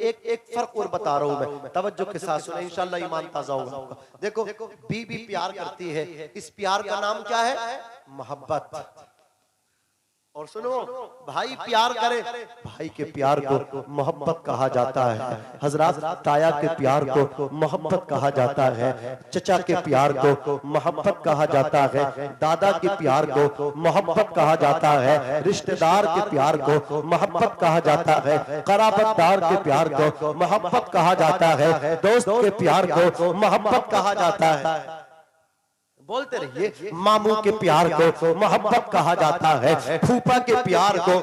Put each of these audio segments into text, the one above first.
एक फर्क और बता रहा हूं मैं, तवज्जो के साथ सुने, इंशाल्लाह ईमान ताजा होगा। देखो बीबी प्यार करती है, इस प्यार का नाम क्या है? मोहब्बत। और सुनो, भाई प्यार करे, भाई के प्यार को मोहब्बत कहा जाता है। हजरत ताया के प्यार को मोहब्बत कहा जाता है, चचा के प्यार को मोहब्बत कहा जाता है, दादा के प्यार को मोहब्बत कहा जाता है, रिश्तेदार के प्यार को मोहब्बत कहा जाता है, कराबतदार के प्यार को मोहब्बत कहा जाता है, दोस्त के प्यार को मोहब्बत कहा जाता है। बोलते रहिए, मामू के प्यार को मोहब्बत कहा जाता है, फूफा के प्यार को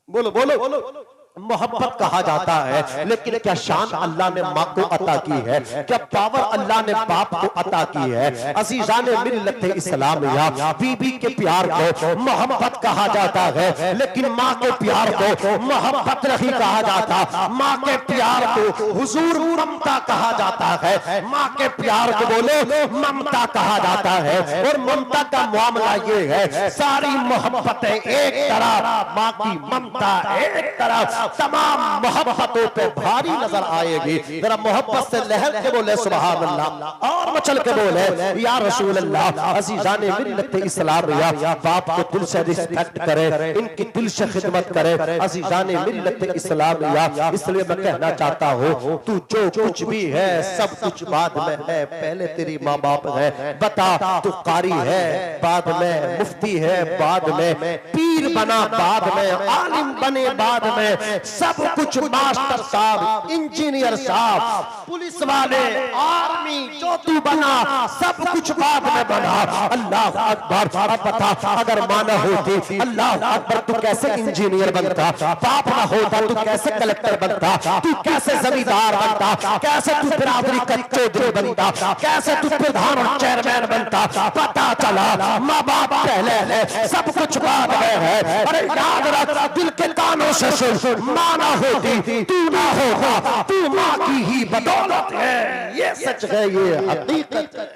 बोलो बोलो बोलो मोहब्बत कहा जाता है। लेकिन क्या शान अल्लाह ने माँ को अता की है, क्या पावर अल्लाह ने बाप को अता की है। अज़ीज़ाने मिल्लत इस्लामिया, बीबी के प्यार को मोहब्बत कहा जाता है, लेकिन माँ के प्यार को मोहब्बत नहीं कहा जाता। माँ के प्यार को हुजूर ममता कहा जाता है, माँ के प्यार को बोलो ममता कहा जाता है। और ममता का मामला ये है, सारी मोहब्बतें एक तरफ, माँ की ममता एक तरफ, तमाम मोहब्बतों पे भारी नजर आएगी। जरा मोहब्बत से लहर के बोले सुभान अल्लाह, और मचल के बोले या रसूल अल्लाह। अज़ीज़ाने मिल्लत इस्लामिया, बाप को दिल से रिस्पेक्ट करे, इनकी दिल से खिदमत करे। अज़ीज़ाने मिल्लत इस्लामिया, इसलिए मैं कहना चाहता हूँ, तू जो कुछ भी है सब कुछ बाद में है, पहले तेरी माँ बाप है। बता, तू कारी है बाद में, मुफ्ती है बाद में, पीर बना बाद में, आलिम बने बाद में, सब कुछ मास्टर साहब, इंजीनियर साहब, पुलिस वाले, आर्मी, जो तू बना सब कुछ बाद में बना। अल्लाह अकबर। अब बता, अगर माना होती अल्लाह अकबर, तू कैसे इंजीनियर बनता? बाप ना होता तू कैसे कलेक्टर बनता? तू कैसे जमींदार बनता? कैसे तू बिरादरी का चौधरी बनता? कैसे तू प्रधान और चेयरमैन बनता? पता चला माँ बाप पहले है, सब कुछ बाद में है। अरे याद रख, दिल के कानों से सुन, माँ ना होती तू ना होगा, तू माँ की ही बदौलत है। ये सच है, ये हकीकत है।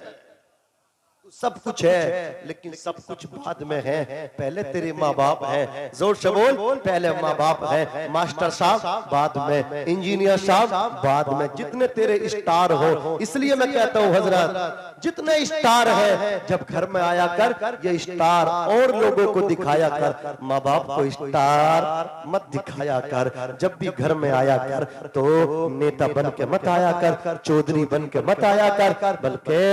सब कुछ है लेकिन सब कुछ बाद में है, पहले तेरे माँ बाप है। जोर से बोल, पहले माँ बाप है। मास्टर साहब बाद में, इंजीनियर साहब बाद में, जितने तेरे स्टार हो। इसलिए मैं कहता हूँ हजरत, जितने स्टार है जब घर में आया कर, ये स्टार और लोगों को दिखाया कर, माँ बाप को स्टार मत दिखाया कर। जब भी घर में आया कर तो नेता बन के मत आया कर, चौधरी बन के मत आया कर, बल्कि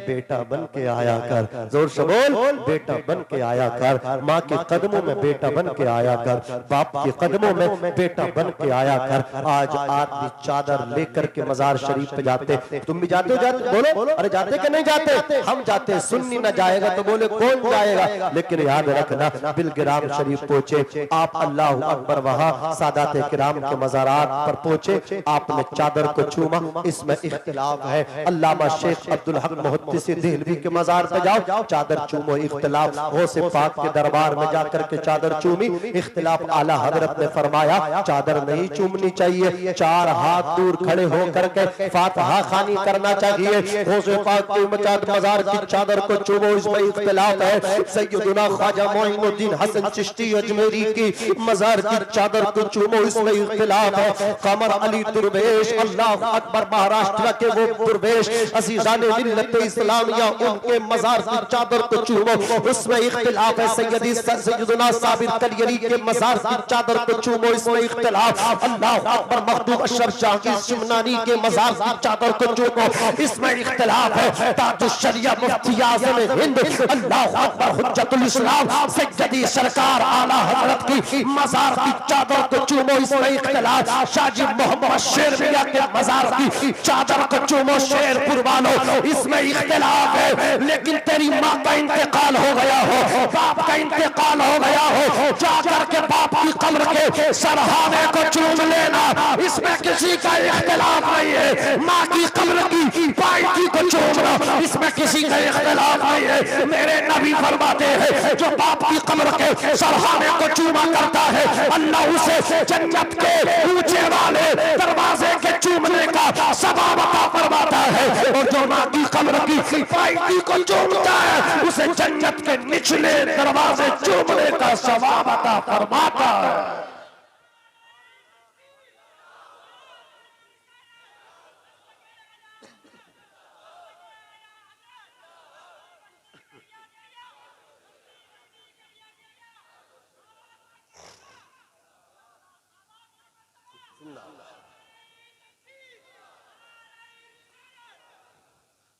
बेटा बन के आया कर। जोर से बोल, बेटा बन के आया कर। माँ के कदमों में बेटा बन के आया कर, बाप के कदमों में बेटा बन के आया कर। आज आदमी चादर लेकर के मजार शरीफ पे जाते, तुम भी जाते हो? जाते बोलो, अरे जाते कि नहीं जाते? हम जाते। सुन्नी ना जाएगा तो बोले कौन जाएगा? लेकिन याद रखना, बिलगिराम शरीफ पहुंचे आप, अल्लाह अकबर, वहां सादात किराम के मजारात पर पहुंचे, आपने चादर को चूमा, इसमें इख्तिलाफ है। अल्लामा शेख अब्दुल हक मुहद्दिस देहलवी के मजार पे जाओ, चादर चूमो, इख्तिलाफ। गौसे पाक के दरबार में जाकर के चादर चूमी, इख्तिलाफ। आला हजरत ने फरमाया चादर नहीं चूमनी चाहिए, चार हाथ दूर खड़े होकर के फातिहा खानी करना चाहिए। गौसे पाक के मजार की चादर को चूमो, इसमें इख्तिलाफ है। सैयदुना ख्वाजा मोइनुद्दीन हसन चिश्ती अजमेरी की मजार की चादर को चूमो, इसमें इख्तिलाफ है। कमर अली दुर्वेश, अल्लाह अकबर, महाराष्ट्र के वो दुर्वेश, अज़ीज़ाने मिल्लत इस्लामिया, उनके मजार की चादर को चूमो, उसमें इख्तिलाफ है। सैयदुना साबिर कलियरी के मजार की चादर को चूमो, इसमें इख्तिलाफ। अल्लाह अकबर, मखदूम अशरफ शाह शिमनानी के मजार की चादर को चूमो, इसमें इख्तिलाफ है। ताजुश शरिया मुफ्ती आज़म हिंद, अल्लाह अकबर, हुज्जतुल इस्लाम सैयदी सरकार आला हजरत की मजार की चादर को चूमो, इसमें इख्तिलाफ। शाजी मोहम्मद शेर मियां के मजार की चादर को चूमो, शेरपुर वालों, इसमें इख्तिलाफ है। लेकिन तेरी माँ का इंतकाल हो गया हो, बाप का इंतकाल हो गया हो, जाकर के बाप की कब्र के सरहाने को चूम लेना, इसमें किसी का इख्तिलाफ नहीं है। माँ की कब्र की पायकी को चूमना, इसमें किसी का इख्तिलाफ नहीं है। मेरे नबी फरमाते हैं, जो बाप की कब्र के सरहाने को चूमा करता है, अल्लाह उसे जन्नत के ऊंचे वाले दरवाजे के चूमने का सवाब अता फरमाता है। और जो माँ की कब्र की पायकी को चूमता है, उसे जन्नत के निचले दरवाजे चूमने का सवाब अता फरमाता है।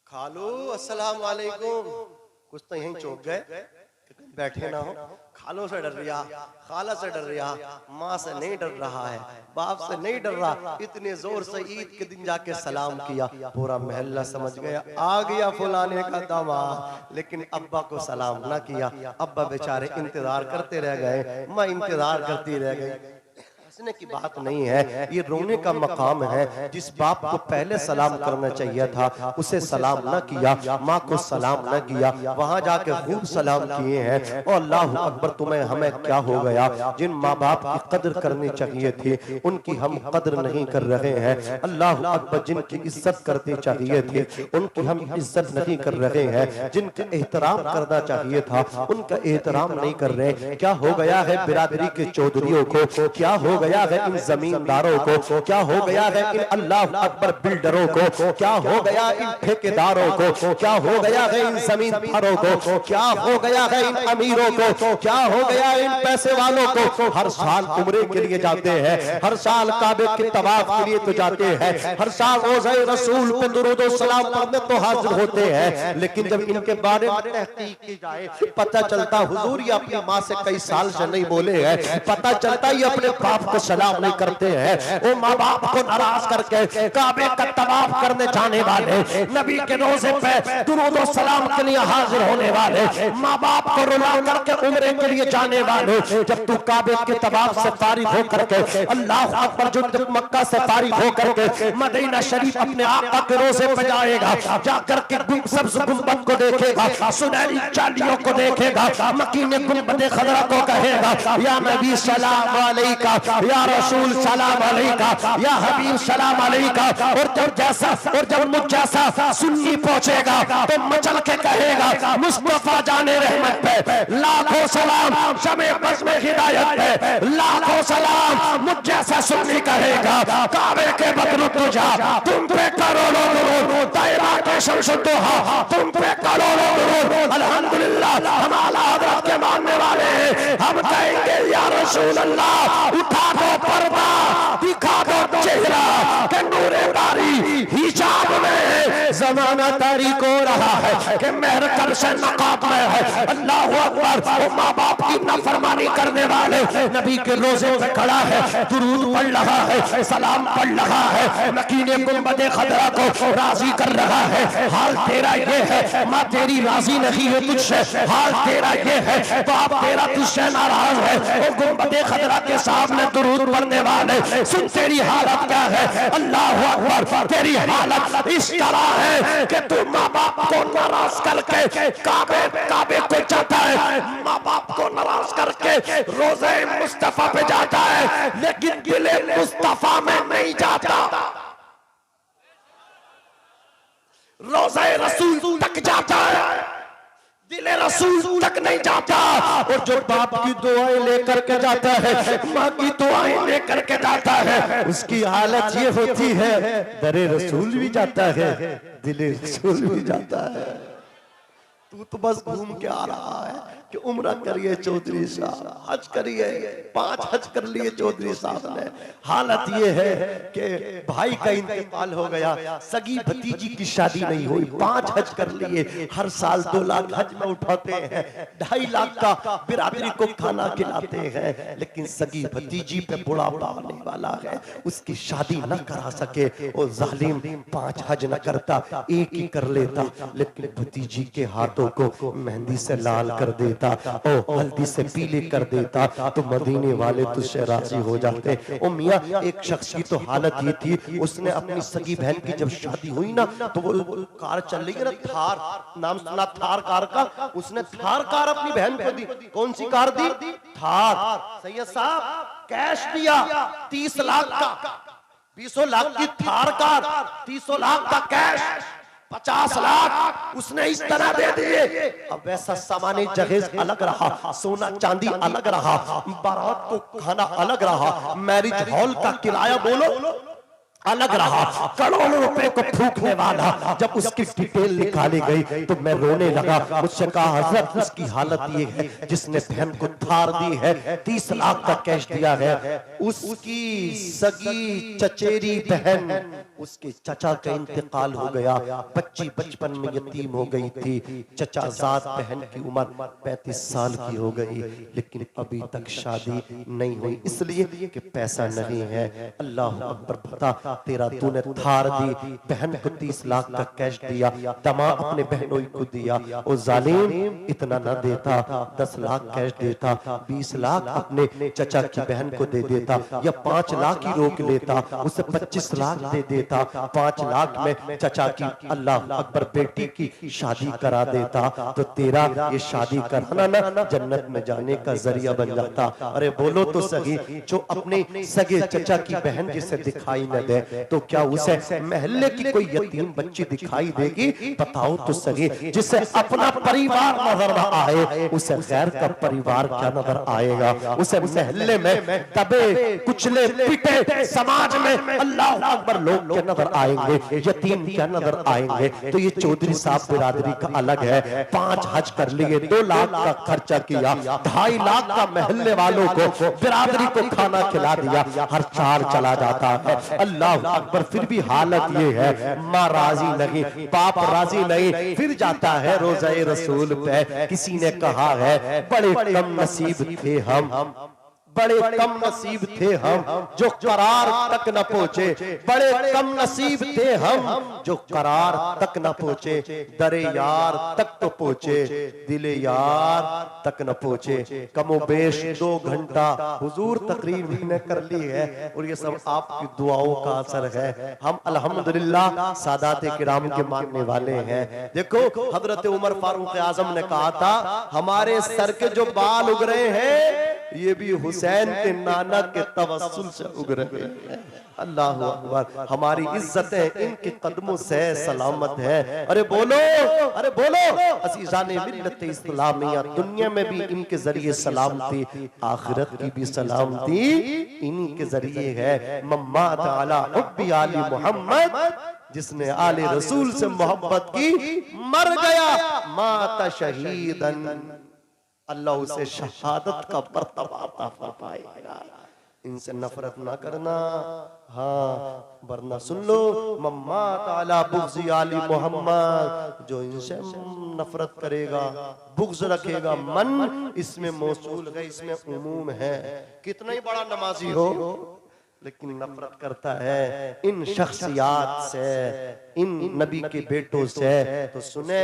खालू अस्सलाम वालेकुम। कुछ तो यहीं चौक गए, बैठे ना हो। खालों से डर रहा, खाला से डर रहा, माँ से नहीं डर रहा है, बाप से नहीं डर रहा। इतने जोर से ईद के दिन जाके सलाम किया, पूरा मोहल्ला समझ गया आ गया फलाने का दामाद। लेकिन अब्बा को सलाम ना किया। अब्बा बेचारे इंतजार करते रह गए, माँ इंतजार करती रह गई। हंसने की बात नहीं है, ये रोने का मकाम है। जिस बाप को पहले सलाम करना चाहिए था उसे सलाम न किया, माँ को सलाम न किया, वहां जाके खूब सलाम किए हैं। और अल्लाह अकबर, तुम्हें हमें क्या हो गया? जिन माँ बाप की कदर करनी चाहिए थी उनकी हम कदर नहीं कर रहे हैं। अल्लाह अकबर, जिनकी इज्जत करनी चाहिए थी उनकी हम इज्जत नहीं कर रहे हैं। जिनका एहतराम करना चाहिए था उनका एहतराम नहीं कर रहे। क्या हो गया है बिरादरी के चौधरियों को? क्या हो गया है इन जमींदारों को? क्या हो गया है इन अल्लाह अकबर बिल्डरों को? क्या हो गया इन ठेकेदारों को? क्या हो गया है इन जमींदारों को? क्या हो गया है इन अमीरों को? क्या हो गया इन पैसे वालों को? हर साल उम्रे के लिए जाते हैं, हर साल काबे के तवाफ के लिए तो जाते हैं, हर साल रोज़े रसूल पे दुरूद और सलाम पढ़ने तो हाजिर होते हैं। लेकिन जब इनके बारे में तहकीक की जाए पता चलता हुजूर ये अपनी माँ से कई साल से नहीं बोले हैं। पता चलता ये अपने बाप को सलाम नहीं करते हैं। वो माँ बाप को नाराज करके काबे का तवाफ करने जाने वाले, नबी के रोजे पे दुरूद और सलाम के लिए हाजिर होने वाले, माँ बाप को रुला करके उम्रे के लिए जाने वाले, जब तू काबे के तवाफ से फारिग हो करके अल्लाह अकबर जो मक्का से फारिग हो करके मदीना शरीफ अपने आका के रोजे पे जाएगा, जाकर के सब्ज गुंबद को देखेगा, सुनहरी चालियों को देखेगा, मकीने गुंबद खजरा को कहेगा या नबी सलाम अलैका, या रसूल सलाम अलैका, या हबीब सलाम अलैका। और जब मुझ जैसा सुन्नी पहुंचेगा तो मचल के कहेगा मुस्तफा जाने रहमत पे लाखों सलाम, शमे बस में हिदायत पे लाखों सलाम। मुझ जैसा सुन्नी कहेगा काबे के बदरू तुझा, तुम पे करोड़ों दुरूद, तैयबा के शमसुद्दोहा तुम पे करोड़ों दुरूद। अल्हम्दुलिल्लाह हम आला हज़रत के मानने वाले हैं। हम कहेंगे या रसूल अल्लाह, उठा दो पर्दा, दिखा दो चेहरा के नूरे बारी हिजाब में जमाना तारीक हो रहा है कि मेहर कब से नकाब में है। अल्लाह अकबर, माँ बाप की नाफरमानी करने वाले नबी के रोजे पे खड़ा है, दुरूद पढ़ रहा है, सलाम पढ़ रहा है, मकीने गुंबद खदरा को राजी कर रहा है। हाल तेरा ये है, माँ तेरी राजी नहीं है तुझसे, हाल तेरा ये है, बाप तेरा तुझसे नाराज है। वो गुंबद खदरा के सामने दुरूद पढ़ने वाले, सुन तेरी हालत क्या है। अल्लाह अकबर, तेरी हालत इस तरह है कि तू माँ बाप को नाराज करके काबे को जाता है, माँ बाप को नाराज करके रोज़े मुस्तफा पे जाता है, लेकिन दिले मुस्तफा में नहीं जाता, रोज़े रसूल तक जाता है, दिले रसूल तक नहीं जाता। और जो बाप की दुआएं लेकर के जाता है, माँ की दुआएं लेकर के जाता है, उसकी हालत ये होती है दरे रसूल भी जाता है, दिले रसूल भी जाता है। तू तो बस घूम के आ रहा है कि उम्रा करिए चौधरी साहब, हज करिए, 5 हज कर लिए चौधरी साहब ने। हालत ये है कि भाई का इंतकाल हो गया, सगी भतीजी की शादी नहीं हुई, 5 हज कर लिए, हर साल 2 लाख हज में उठाते हैं, 2.5 लाख का बिरादरी को खाना खिलाते हैं, लेकिन सगी भतीजी पे बुढ़ापा आने वाला है, उसकी शादी न करा सके। और जालिम 5 हज न करता, 1 ही कर लेता, लेकिन भतीजी के हाथों को मेहंदी से लाल कर देता, ओ हल्दी से पीले कर देता, तो मदीने वाले तुझसे राजी हो जाते। ओ मियां, एक शख्स की तो हालत ये थी, उसने अपनी सगी बहन की जब शादी हुई ना, तो वो कार चल रही है ना, थार, नाम सुना थार कार का, उसने थार कार अपनी बहन को दी। कौन सी कार दी? थार। सैयद साहब कैश दिया 30 लाख का, 20 लाख की थार कार, 30 लाख का कैश, 50 लाख उसने इस तरह दे दिए। अब वैसा सामान्य जहेज अलग रहा, सोना चांदी अलग रहा, बारात को खाना अलग रहा, मैरिज हॉल का किराया बोलो अलग रहा। करोड़ों रुपए को फूकने वाला जब उसकी डिटेल निकाली गई तो मैं रोने लगा। मुझसे कहा हजरत उसकी हालत ये है, जिसने बहन को थार दी है, 30 लाख का कैश दिया है, उसकी सगी चचेरी बहन, उसके चचा का इंतकाल हो गया, बच्ची बचपन में यतीम हो गई थी, चचा जात बहन की उम्र 35 साल की हो गई, लेकिन अभी तक शादी नहीं हुई, इसलिए कि पैसा नहीं है। अल्लाह अकबर, बता तेरा तूने थार दी, बहन को 30 लाख का कैश दिया, दमा अपने बहनों को दिया, और जालिम इतना न देता, 10 लाख कैश देता, 20 लाख अपने चचा की बहन को दे देता, या 5 लाख ही रोक लेता, उसे 25 लाख दे देता, 5 लाख में चचा की अल्लाह अकबर बेटी की शादी करा देता, तो तेरा ये शादी कराना ना जन्नत में जाने का जरिया बन जाता। अरे बोलो तो सही, जो अपने सगे चचा की बहन जिसे दिखाई न दे, तो क्या उसे महल्ले की कोई यतीम बच्ची दिखाई देगी? बताओ तो सही, जिसे अपना परिवार नजर न आए, उसे गैर का परिवार क्या नजर आएगा? उसे महल्ले में दबे कुचले पिटे समाज में अल्लाह अकबर लोग क्या नजर आएंगे, यतीम क्या नजर आएंगे? तो ये चौधरी साहब बिरादरी का अलग है। 5 हज कर लिए, 2 लाख का खर्चा किया, 2.5 लाख का महल्ले वालों को बिरादरी को खाना खिला दिया, हर 4 चला जाता है। अल्लाह अकबर, फिर भी हालत ये है, माँ राजी नहीं, बाप राजी नहीं, फिर जाता है रोज़े रसूल पे। किसी ने कहा है बड़े कम नसीब थे हम, बड़े कम नसीब थे हम जो करार तक न पहुंचे, बड़े कम नसीब थे हम जो करार तक न पहुंचे, दरे यार तक तो पहुंचे, दिले यार तक न पहुंचे। कमोबेश 2 घंटा हुजूर तकरीर भी ने कर ली है, और ये सब आपकी दुआओं का असर है। हम अल्हम्दुलिल्लाह सादाते किराम के मानने वाले हैं। देखो हजरत उमर फारूक आजम ने कहा था, हमारे सर के जो बाल उग रहे हैं ये भी हुसैन के नाना के तवस्सुल से उग रहे हैं। अल्लाह अकबर, हमारी इज्जतें इनके कदमों से सलामत है। अरे बोलो, अरे बोलो, अज़ीज़ाने मिल्लत इस्लामिया, दुनिया में भी इनके जरिए सलामती, आखिरत की भी सलामती इन्हीं के जरिए है। मम्मा ताला हुब्बी आली मोहम्मद, जिसने आले रसूल से मोहब्बत की मर गया, माता शहीदन, अल्लाह उसे शहादत का मर्तबा अता फरमाएगा। इनसे नफरत ना करना, हाँ, वरना सुन लो, मम्मा ताला बुग़्ज़ आली मोहम्मद, जो इनसे नफरत करेगा, बुग़्ज़ रखेगा, मन इसमें मौसूल है, इसमें उमूम है। कितना ही बड़ा नमाजी हो लेकिन नफरत करता है इन शख्सियात से, इन नबी के बेटों से, तो सुने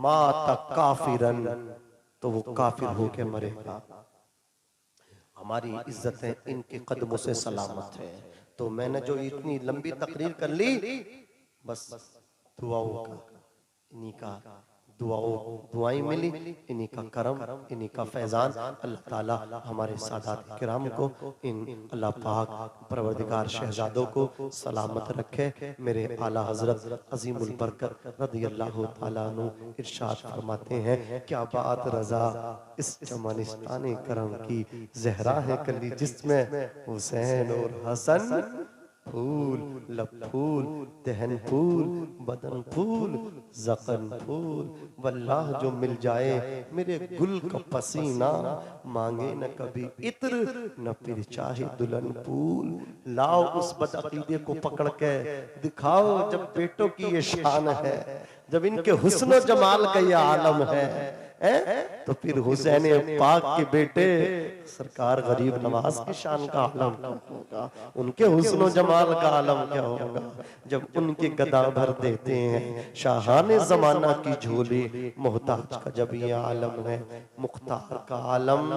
माता काफिरन, तो वो काफिर होके मरेगा। हमारी इज्जतें इनके कदमों से सलामत है। तो मैंने जो इतनी लंबी तकरीर कर ली, बस दुआओं का, इन्हीं का दुआएं मिली, इन्हीं का करम, इन्हीं का फैजान। अल्लाह ताला हमारे सादात किराम को, इन अल्लाह पाक परवरदिगार शहजादों को सलामत रखे। मेरे आला हजरत अजीमुल बरकत रज़ियल्लाहु ताला अन्हु इरशाद फरमाते हैं, क्या बात रजा इस चमनिस्तानी करम की, ज़हरा है कली जिसमें हुसैन और हसन, फूल लब फूल, दहन फूल, बदन फूल, ज़क़न फूल, वल्लाह जो मिल जाए मेरे गुल का पसीना, मांगे न कभी इत्र न फिर चाहे दुल्हन फूल। लाओ उस बदअक़ीदे को पकड़ के दिखाओ, जब बेटों की ये शान है, जब इनके हुस्न जमाल का ये आलम है, तो फिर हुसैन पाक के बेटे सरकार गरीब नवाज की शान का आलम क्या होगा, उनके हुस्न जमाल का आलम क्या होगा, जब उनके गदा भर देते हैं शाहाने जमाना की झोली, मोहताज का जब ये आलम है, मुख्तार का आलम।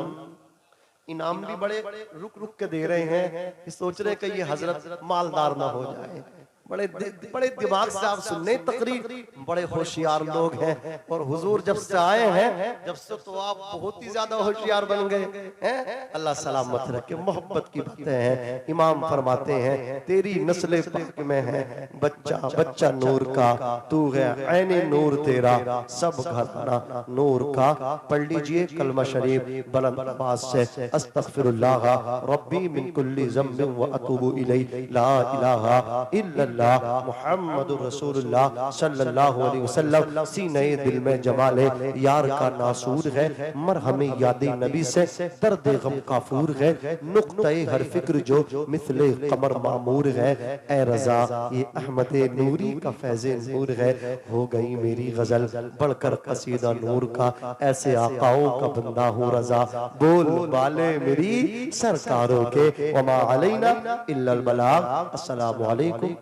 इनाम भी बड़े रुक रुक के दे रहे हैं, सोच रहे कि ये हजरत मालदार ना हो जाए, बड़े दिमाग से आप सुनने तकरीर, बड़े होशियार लोग हैं। और हुजूर जब से आए हैं, जब से तो आप बहुत ही ज्यादा होशियार बन गए हैं। अल्लाह सलामत रखे। मोहब्बत की बातें हैं। इमाम फरमाते हैं तेरी नस्ल पाक में है बच्चा बच्चा नूर का, तू है ऐने नूर तेरा, सब घराना नूर का। पढ़ लीजिए कलमा शरीफ बुलंद आवाज से, अस्तगफिरुल्लाह रब्बी मिन कुल्ली ज़म्बिन व अतूबु इलैहि, ला इलाहा इल्लल्लाह मुहम्मदुर रसूलुल्लाह सल्लल्लाहु अलैहि वसल्लम। सीने दिल में जमाले यार का नासूर है, मरहमे यादी नबी से दर्द गम काफूर है, नुक्ते हर फिक्र जो मिसले कमर मामूर है। ए रजा ये अहमद नूरी का फैज़े नूर है, हो गई मेरी गजल बढ़कर कसीदा नूर का। ऐसे आकाओं का बंदा हूँ रजा, बोल बाले मेरी सरकारों के, वमा अलैना इल्लल बलाग। अस्सलामु अलैकुम।